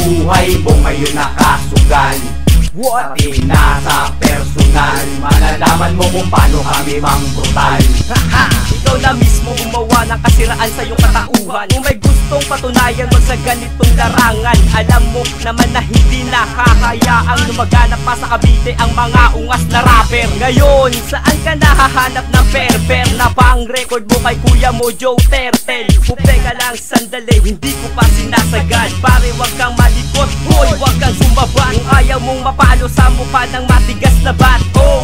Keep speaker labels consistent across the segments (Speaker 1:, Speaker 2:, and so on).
Speaker 1: buhay mo ngayon nakasugal. Pati na sa personal, malalaman mo kung paano kami mang brutal.
Speaker 2: Ikaw na mismo gumawa ng kasiraan sa iyong katauhan. Kung may gustong patunayan mo sa ganitong larangan, alam mo naman na hindi nakakayaang lumaganap pa sa Cavite ang mga ungas na rapper. Ngayon, saan ka nahahanap ng perper na pang record mo kay Kuya mo Joe Tertel? Pupe ka lang sandali, hindi ko pa sinasagad. Pare wag kang malikot, boy wag kang sumabat. Kung ayaw mong mapalo sa mukha ng matigas na bat,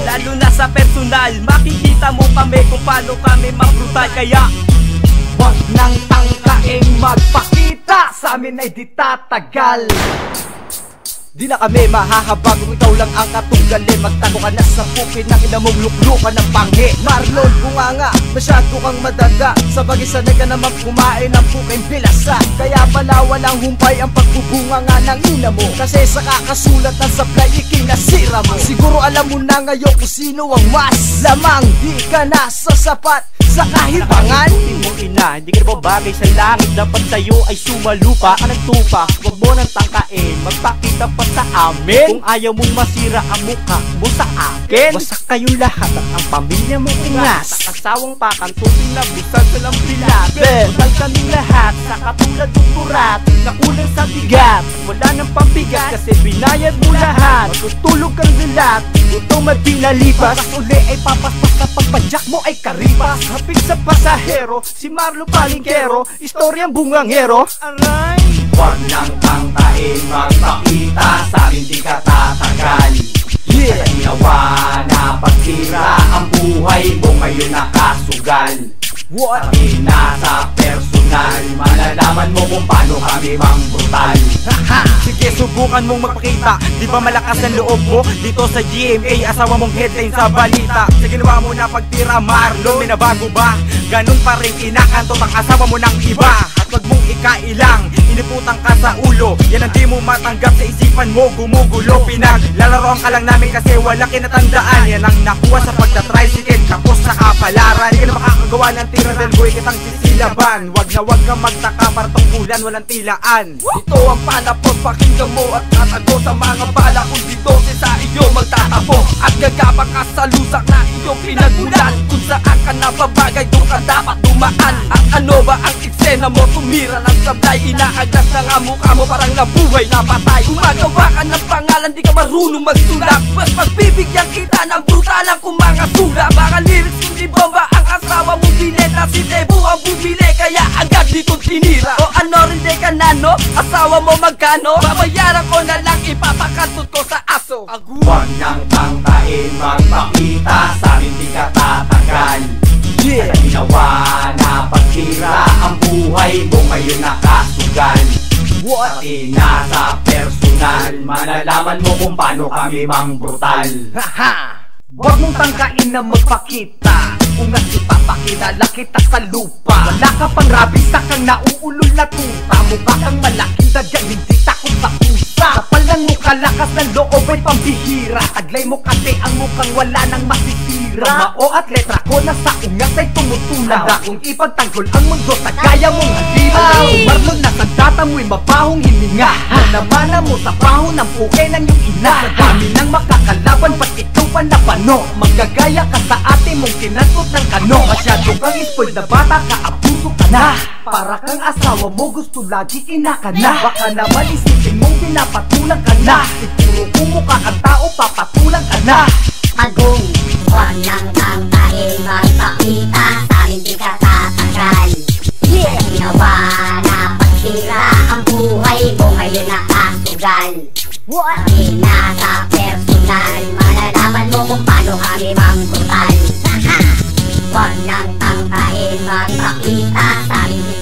Speaker 2: lalo na sa personal, makikita mo kami kung paano kami brutal. Kaya
Speaker 1: wag nang tangkaing magpakita, sa amin ay di tatagal. Di na kami mahahabag kung ikaw lang ang katunggalin. Magtago ka na sa bukid ng inamong luklukan ng panghi. Marlon, bunganga, masyado kang madaga. Sa bagay sanay ka naman kumain ng puking bilasa. Kaya pala walang humpay ang pagbubunganga ng ina mo, kasi sa kakasulat ng supply ikinasira mo. Siguro alam mo na ngayon kung sino ang mas lamang. Di ka na sasapat sa kahibangan.
Speaker 2: Hindi mo ina, hindi ka na babagay sa langit. Dapat sa'yo ay sumalupa ka ng tupa. Huwag mo nang tangkain, magpakita pa sa amin. Kung ayaw mong masira ang mukha mo sa akin, wasak kayong lahat at ang pamilya mo ungas. Sa kasawang pakantusin na busag sa lambilat. Butal kaming lahat sa katulad ng turat na kulang sa bigat. Wala nang pambigat kasi binayad mo lahat. Matutulog kang lalat, gutom at pinalipas. Pakas uli ay papaspas na pagpadyak mo ay karipas. Hapig sa pasahero, si Marlo Palingkero, istoryang bungangero. Aray!
Speaker 1: Huwag nang tangkain magpakita, sa amin di ka tatagal. Sa ginawa na pagsira, ang buhay mo ngayon nakasugal. Pati na sa personal, malalaman mo kung paano kami mang brutal.
Speaker 2: Sige, subukan mong magpakita. Di ba malakas ang loob mo? Dito sa GMA, asawa mong headline sa balita. Sa ginawa mo na pagtira, Marlon, may nabago ba? Ganun pa rin kinakantot ang asawa mo ng iba. At wag mong ikailang, iniputang ka sa ulo. Yan ang di mo matanggap sa isipan mo, gumugulo. Pinaglalaroan ka lang namin kasi wala kinatandaan. Yan ang nakuha sa pagtatricycle, kapos sa kapalaran. Di ka na makakagawa ng tira dahil buhay kitang sisilaban. Wag na wag kang magtaka para tungkulan, walang tilaan.
Speaker 1: Ito ang panapos, pakinggan mo at tatago sa mga bala. Kung dito sa iyo magtatapo at gagabang ka sa lusak na iyong pinagmulan. Kung saan ka napabagay, doon ka dapat dumaan. At ano ba ang eksena mo? Tumira ng sablay, inaaglas na nga mukha mo parang nabuhay na patay. Gumagawa ka ng pangalan, di ka marunong magsulat. Mas pagbibigyan kita ng brutalang kung mga sula. Baka lyrics kundi bomba ang asawa mong binenta. Si Debo ang bumili kaya agad dito tinira. O ano rin di ka nano? Asawa mo magkano? Babayaran ko na lang, ipapakantut ko sa aso. Huwag nang tangkain magpakita, sa amin di ka tatagal. Sa ginawa na pagsira, ang buhay mo ngayon nakasugal. Pati na sa personal, malalaman mo kung paano kami mang brutal. Huwag mong tangkain na magpakita, kung nga ipapakilala kita sa lupa. Wala ka pang rabis, kang nauulol na tuta. Mukha kang malaking dadyan, hindi takot sa pusa. Kapal ng mukha, lakas ng loob ay pambihira. Taglay mo kasi ang mukhang wala nang masisira. Mao at letra ko na sa ungas ay tumutulaw. Handa kong ipagtanggol ang mundo sa gaya mong halimaw. Marlon na sa data mo'y mapahong hininga. Manamana mo sa paho ng pukay ng iyong ina. Sa dami ng makakalaban, ba't ikaw pa na pano? Magagaya ka sa ate mong kinantot ng kano. Masyado kang spoiled na bata ka, abuso ka na. Para kang asawa mo, gusto lagi kinakana. Baka naman isipin mong pinapatulang ka na. Siguro kung mukha kang tao, papatulang ka na.
Speaker 3: Agong, huwag nang tangkain magpakita, sa amin di ka tatagal. Sa ginawa na pagsira, ang buhay mo ngayon nakasugal. Pati na sa personal, malalaman mo kung paano kami mang brutal. Huwag nang tangkain magpakita, sa amin di